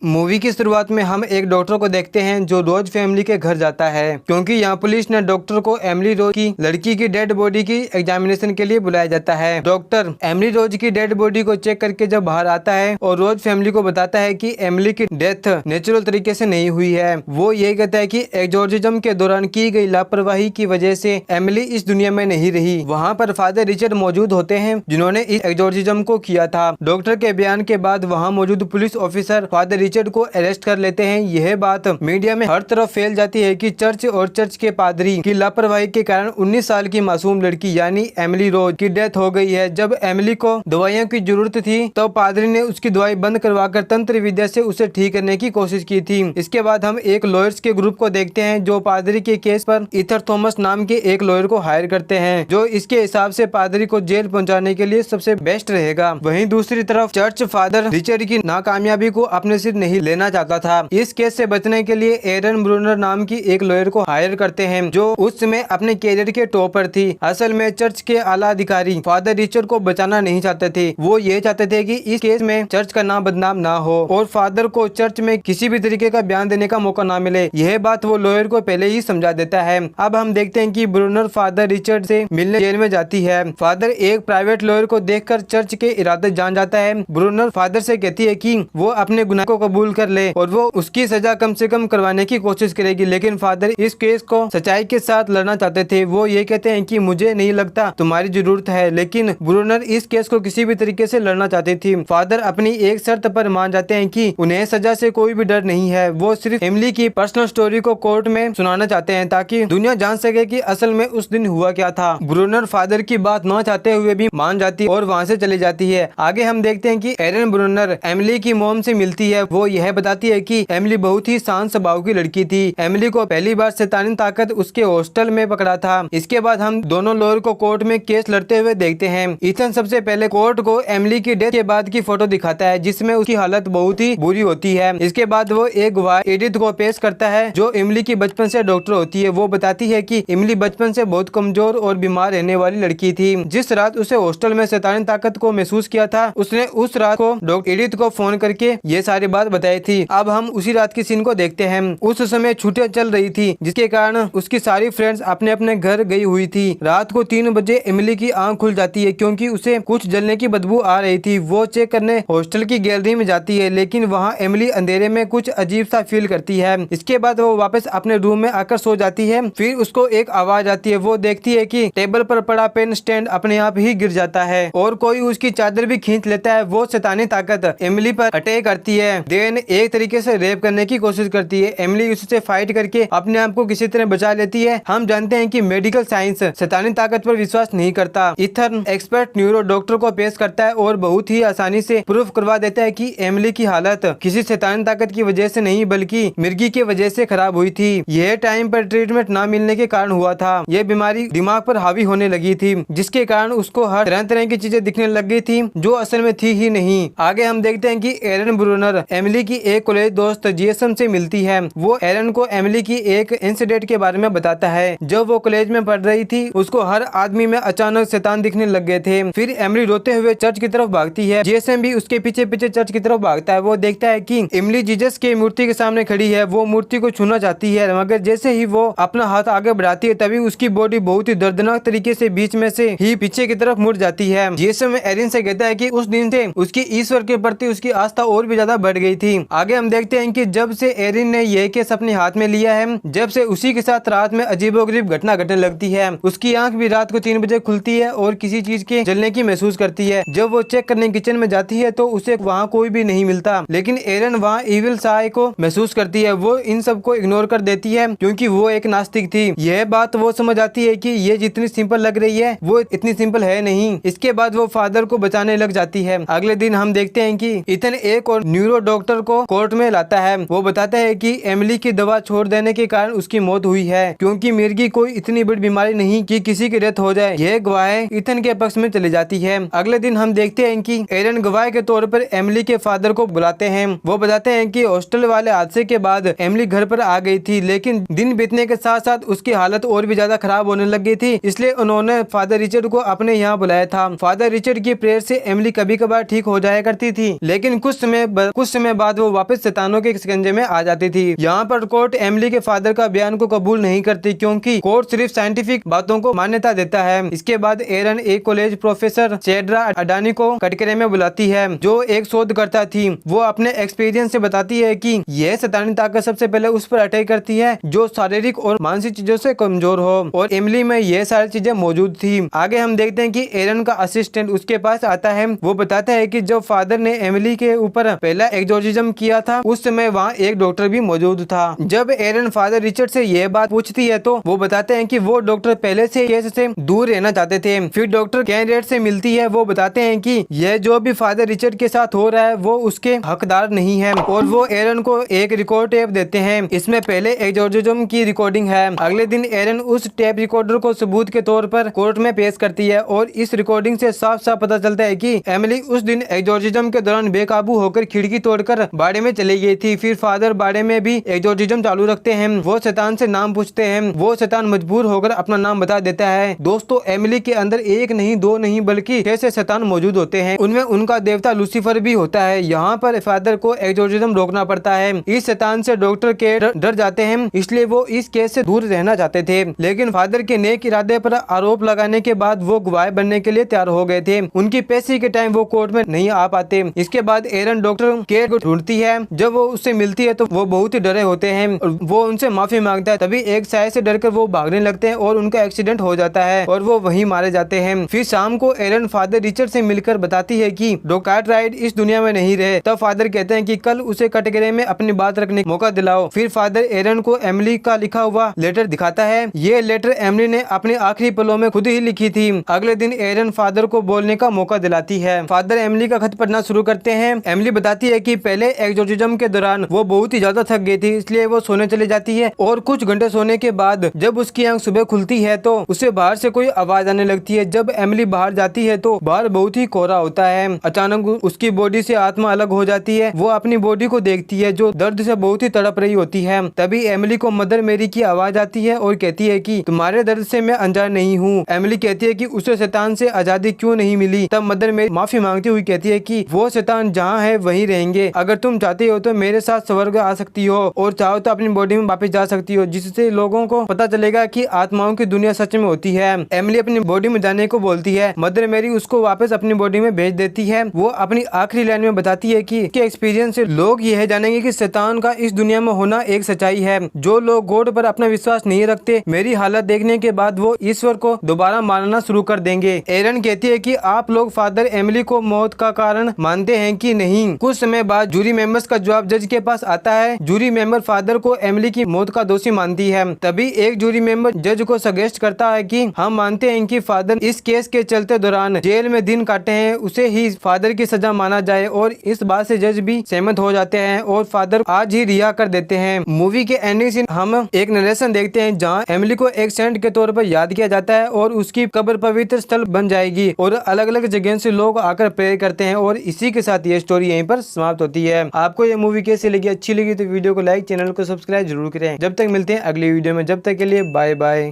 Movie की शुरुआत में हम एक डॉक्टर को देखते हैं जो रोज फैमिली के घर जाता है क्योंकि यहाँ पुलिस ने डॉक्टर को एमिली रोज की लड़की की डेड बॉडी की एग्जामिनेशन के लिए बुलाया जाता है। डॉक्टर एमिली रोज की डेड बॉडी को चेक करके जब बाहर आता है और रोज फैमिली को बताता है कि एमिली की डेथ नेचुरल तरीके से नहीं हुई है। वो ये कहता है कि एग्जॉर्सिज्म के दौरान की गई लापरवाही की वजह से एमिली इस दुनिया में नहीं रही। वहाँ पर फादर रिचर्ड मौजूद होते हैं जिन्होंने इस एग्जॉर्सिज्म को किया था। डॉक्टर के बयान के बाद वहाँ मौजूद पुलिस ऑफिसर फादर रिचर्ड को अरेस्ट कर लेते हैं। यह बात मीडिया में हर तरफ फैल जाती है कि चर्च और चर्च के पादरी की लापरवाही के कारण 19 साल की मासूम लड़की यानी एमिली रोज की डेथ हो गई है। जब एमिली को दवाइयों की जरूरत थी तो पादरी ने उसकी दवाई बंद करवाकर तंत्र विद्या से उसे ठीक करने की कोशिश की थी। इसके बाद हम एक लॉयर्स के ग्रुप को देखते हैं जो पादरी के केस पर ईथर थॉमस नाम के एक लॉयर को हायर करते हैं जो इसके हिसाब से पादरी को जेल पहुंचाने के लिए सबसे बेस्ट रहेगा। वहीं दूसरी तरफ चर्च फादर रिचर्ड की नाकामयाबी को अपने सिर नहीं लेना चाहता था। इस केस से बचने के लिए एरन ब्रूनर नाम की एक लॉयर को हायर करते हैं जो उस समय अपने कैरियर के टॉप पर थी। असल में चर्च के आला अधिकारी फादर रिचर्ड को बचाना नहीं चाहते थे। वो ये चाहते थे कि इस केस में चर्च का नाम बदनाम ना हो और फादर को चर्च में किसी भी तरीके का बयान देने का मौका ना मिले। यह बात वो लॉयर को पहले ही समझा देता है। अब हम देखते हैं कि ब्रूनर फादर रिचर्ड से मिलने जेल में जाती है। फादर एक प्राइवेट लॉयर को देखकर चर्च के इरादे जान जाता है। ब्रूनर फादर से कहती है कि वो अपने गुनाह को कबूल कर ले और वो उसकी सजा कम से कम करवाने की कोशिश करेगी, लेकिन फादर इस केस को सच्चाई के साथ लड़ना चाहते थे। वो ये कहते हैं कि मुझे नहीं लगता तुम्हारी जरूरत है, लेकिन ब्रूनर इस केस को किसी भी तरीके से लड़ना चाहती थी। फादर अपनी एक शर्त पर मान जाते हैं कि उन्हें सजा से कोई भी डर नहीं है। वो सिर्फ एमिली की पर्सनल स्टोरी को कोर्ट में सुनाना चाहते हैं ताकि दुनिया जान सके कि असल में उस दिन हुआ क्या था। ब्रूनर फादर की बात न चाहते हुए भी मान जाती और वहाँ से चली जाती है। आगे हम देखते हैं कि एरन ब्रूनर एमिली की मॉम से मिलती है। वो यह बताती है कि एमिली बहुत ही शांत स्वभाव की लड़की थी। एमिली को पहली बार शैतानी ताकत उसके हॉस्टल में पकड़ा था। इसके बाद हम दोनों लॉयर को कोर्ट में केस लड़ते हुए देखते हैं। ईथन सबसे पहले कोर्ट को एमिली की डेथ के बाद की फोटो दिखाता है जिसमें उसकी हालत बहुत ही बुरी होती है। इसके बाद वो एक गवाह एडिथ को पेश करता है जो एमिली की बचपन से डॉक्टर होती है। वो बताती है कि एमिली बचपन से बहुत कमजोर और बीमार रहने वाली लड़की थी। जिस रात उसे हॉस्टल में शैतानी ताकत को महसूस किया था उसने उस रात को डॉक्टर एडिथ को फोन करके ये सारी बात बताई थी। अब हम उसी रात की सीन को देखते हैं। उस समय छुट्टियां चल रही थी जिसके कारण उसकी सारी फ्रेंड्स अपने अपने घर गई हुई थी। रात को 3 बजे एमिली की आंख खुल जाती है क्योंकि उसे कुछ जलने की बदबू आ रही थी। वो चेक करने हॉस्टल की गैलरी में जाती है लेकिन वहाँ एमिली अंधेरे में कुछ अजीब सा फील करती है। इसके बाद वो वापस अपने रूम में आकर सो जाती है। फिर उसको एक आवाज आती है। वो देखती है कि टेबल पर पड़ा पेन स्टैंड अपने आप ही गिर जाता है और कोई उसकी चादर भी खींच लेता है। वो शैतानी ताकत एमिली पर अटैक करती है। देन एक तरीके से रेप करने की कोशिश करती है। एमिली उससे फाइट करके अपने आप को किसी तरह बचा लेती है। हम जानते हैं कि मेडिकल साइंस शैतानी ताकत पर विश्वास नहीं करता। ईथर एक्सपर्ट न्यूरो डॉक्टर को पेश करता है और बहुत ही आसानी से प्रूफ करवा देता है कि एमिली की हालत किसी शैतानी ताकत की वजह से नहीं बल्कि मिर्गी की वजह से खराब हुई थी। यह टाइम पर ट्रीटमेंट न मिलने के कारण हुआ था। यह बीमारी दिमाग पर हावी होने लगी थी जिसके कारण उसको हर तरह तरह की चीजें दिखने लग गई थी जो असल में थी ही नहीं। आगे हम देखते हैं कि एरन ब्रूनर एमिली की एक कॉलेज दोस्त जेसन से मिलती है। वो एरन को एमिली की एक इंसिडेंट के बारे में बताता है। जब वो कॉलेज में पढ़ रही थी उसको हर आदमी में अचानक शैतान दिखने लग गए थे। फिर एमिली रोते हुए चर्च की तरफ भागती है। जेसन भी उसके पीछे पीछे चर्च की तरफ भागता है। वो देखता है कि एमिली जीसस की मूर्ति के सामने खड़ी है। वो मूर्ति को छूना चाहती है मगर जैसे ही वो अपना हाथ आगे बढ़ाती है तभी उसकी बॉडी बहुत ही दर्दनाक तरीके से बीच में से ही पीछे की तरफ मुड़ जाती है। जेसन एरिन से कहता है कि उस दिन से उसकी ईश्वर के प्रति उसकी आस्था और भी ज्यादा बढ़ गई थी। आगे हम देखते हैं कि जब से एरिन ने यह केस अपने हाथ में लिया है जब से उसी के साथ रात में अजीबोगरीब घटना घटने लगती है। उसकी आंख भी रात को 3 बजे खुलती है और किसी चीज के जलने की महसूस करती है। जब वो चेक करने किचन में जाती है तो उसे वहाँ कोई भी नहीं मिलता, लेकिन एरन वहाँ इविल साय को महसूस करती है। वो इन सब को इग्नोर कर देती है क्योंकि वो एक नास्तिक थी। यह बात वो समझ आती है कि ये जितनी सिंपल लग रही है वो इतनी सिंपल है नहीं। इसके बाद वो फादर को बचाने लग जाती है। अगले दिन हम देखते हैं कि ईथन एक और न्यूरो डॉक्टर को कोर्ट में लाता है। वो बताता है कि एमिली की दवा छोड़ देने के कारण उसकी मौत हुई है क्योंकि मिर्गी कोई इतनी बड़ी बीमारी नहीं कि किसी की डेथ हो जाए। यह गवाह ईथन के पक्ष में चली जाती है। अगले दिन हम देखते हैं कि एरन गवाह के तौर पर एमिली के फादर को बुलाते हैं। वो बताते हैं कि हॉस्टल वाले हादसे के बाद एमिली घर पर आ गई थी लेकिन दिन बीतने के साथ साथ उसकी हालत और भी ज्यादा खराब होने लग गई थी, इसलिए उन्होंने फादर रिचर्ड को अपने यहाँ बुलाया था। फादर रिचर्ड की प्रेयर से एमिली कभी कभार ठीक हो जाया करती थी लेकिन कुछ समय बाद वो वापस शैतानों के शिकंजे में आ जाती थी। यहाँ पर कोर्ट एमिली के फादर का बयान को कबूल नहीं करती क्योंकि कोर्ट सिर्फ साइंटिफिक बातों को मान्यता देता है। इसके बाद एरन एक कॉलेज प्रोफेसर चेड्रा अडानी को कटघरे में बुलाती है, जो एक शोधकर्ता थी। वो अपने एक्सपीरियंस से बताती है कि यह शैतानी ताकत सबसे पहले उस पर अटैक करती है जो शारीरिक और मानसिक चीजों से कमजोर हो, और एमिली में यह सारी चीजें मौजूद थी। आगे हम देखते हैं कि एरन का असिस्टेंट उसके पास आता है। वो बताता है कि जब फादर ने एमिली के ऊपर पहला एक्सोर्सिज्म किया था उस समय वहाँ एक डॉक्टर भी मौजूद था। जब एरन फादर रिचर्ड से यह बात पूछती है तो वो बताते हैं कि वो डॉक्टर पहले से केस से दूर रहना चाहते थे। फिर डॉक्टर कैंडिडेट से मिलती है। वो बताते हैं कि यह जो भी फादर रिचर्ड के साथ हो रहा है वो उसके हकदार नहीं है, और वो एरन को एक रिकॉर्ड टेप देते हैं। इसमें पहले एक्सोर्सिज्म की रिकॉर्डिंग है। अगले दिन एरन उस टेप रिकॉर्डर को सबूत के तौर पर कोर्ट में पेश करती है, और इस रिकॉर्डिंग से साफ साफ पता चलता है कि एमिली उस दिन एक्सोर्सिज्म के दौरान बेकाबू होकर खिड़की तोड़कर बाड़े में चली गई थी। फिर फादर बाड़े में भी एक्सोर्सिज्म चालू रखते हैं। वो शैतान से नाम पूछते हैं। वो शैतान मजबूर होकर अपना नाम बता देता है। दोस्तों, एमिली के अंदर एक नहीं, दो नहीं, बल्कि 6 से शैतान मौजूद होते हैं। उनमें उनका देवता लूसीफर भी होता है। यहाँ पर फादर को एक्सोर्सिज्म रोकना पड़ता है। इस शैतान से डॉक्टर के डर जाते हैं, इसलिए वो इस केस से दूर रहना चाहते थे। लेकिन फादर के नेक इरादे पर आरोप लगाने के बाद वो गवाह बनने के लिए तैयार हो गए थे। उनकी पेशी के टाइम वो कोर्ट में नहीं आ पाते। इसके बाद एरन डॉक्टर के को ढूंढती है। जब वो उससे मिलती है तो वो बहुत ही डरे होते हैं। वो उनसे माफी मांगता है। तभी एक साय से डरकर वो भागने लगते हैं और उनका एक्सीडेंट हो जाता है और वो वहीं मारे जाते हैं। फिर शाम को एरन फादर रिचर्ड से मिलकर बताती है कि डॉक्टर कार्टराइट इस दुनिया में नहीं रहे। तब फादर कहते हैं कि कल उसे कटघरे में अपनी बात रखने का मौका दिलाओ। फिर फादर एरन को एमिली का लिखा हुआ लेटर दिखाता है। ये लेटर एमिली ने अपने आखिरी पलों में खुद ही लिखी थी। अगले दिन एरन फादर को बोलने का मौका दिलाती है। फादर एमिली का खत पढ़ना शुरू करते हैं। एमिली बताती है कि पहले एक्सोर्सिज्म के दौरान वो बहुत ही ज्यादा थक गई थी, इसलिए वो सोने चली जाती है, और कुछ घंटे सोने के बाद जब उसकी आंख सुबह खुलती है तो उसे बाहर से कोई आवाज आने लगती है। जब एमिली बाहर जाती है तो बाहर बहुत ही कोहरा होता है। अचानक उसकी बॉडी से आत्मा अलग हो जाती है। वो अपनी बॉडी को देखती है जो दर्द से बहुत ही तड़प रही होती है। तभी एमिली को मदर मेरी की आवाज आती है और कहती है कि तुम्हारे दर्द से मैं अनजान नहीं हूँ। एमिली कहती है कि उसे शैतान से आजादी क्यों नहीं मिली। तब मदर मेरी माफी मांगती हुई कहती है कि वो शैतान जहाँ है वहीं रहेंगे। अगर तुम चाहती हो तो मेरे साथ स्वर्ग आ सकती हो, और चाहो तो अपनी बॉडी में वापस जा सकती हो, जिससे लोगों को पता चलेगा कि आत्माओं की दुनिया सच में होती है। एमिली अपनी बॉडी में जाने को बोलती है। मदर मेरी उसको वापस अपनी बॉडी में भेज देती है। वो अपनी आखिरी लाइन में बताती है कि इसके एक्सपीरियंस से लोग यह जानेंगे कि शैतान का इस दुनिया में होना एक सच्चाई है। जो लोग गॉड पर अपना विश्वास नहीं रखते, मेरी हालत देखने के बाद वो ईश्वर को दोबारा मानना शुरू कर देंगे। एरन कहती है कि आप लोग फादर एमिली को मौत का कारण मानते हैं कि नहीं। कुछ समय बाद जूरी मेंबर्स का जवाब जज के पास आता है। जूरी मेंबर फादर को एमिली की मौत का दोषी मानती है। तभी एक जूरी मेंबर जज को सजेस्ट करता है कि हम मानते हैं कि फादर इस केस के चलते दौरान जेल में दिन काटे हैं, उसे ही फादर की सजा माना जाए, और इस बात से जज भी सहमत हो जाते हैं और फादर आज ही रिहा कर देते हैं। मूवी के एंडिंग सीन हम एक नरेशन देखते हैं जहाँ एमिली को एक सेंट के तौर पर याद किया जाता है और उसकी कब्र पवित्र स्थल बन जाएगी, और अलग अलग जगह से लोग आकर प्रेयर करते हैं। और इसी के साथ ये स्टोरी यहीं पर समाप्त होती है। आपको ये मूवी कैसी लगी? अच्छी लगी तो वीडियो को लाइक, चैनल को सब्सक्राइब जरूर करें। जब तक मिलते हैं अगली वीडियो में, जब तक के लिए बाय बाय।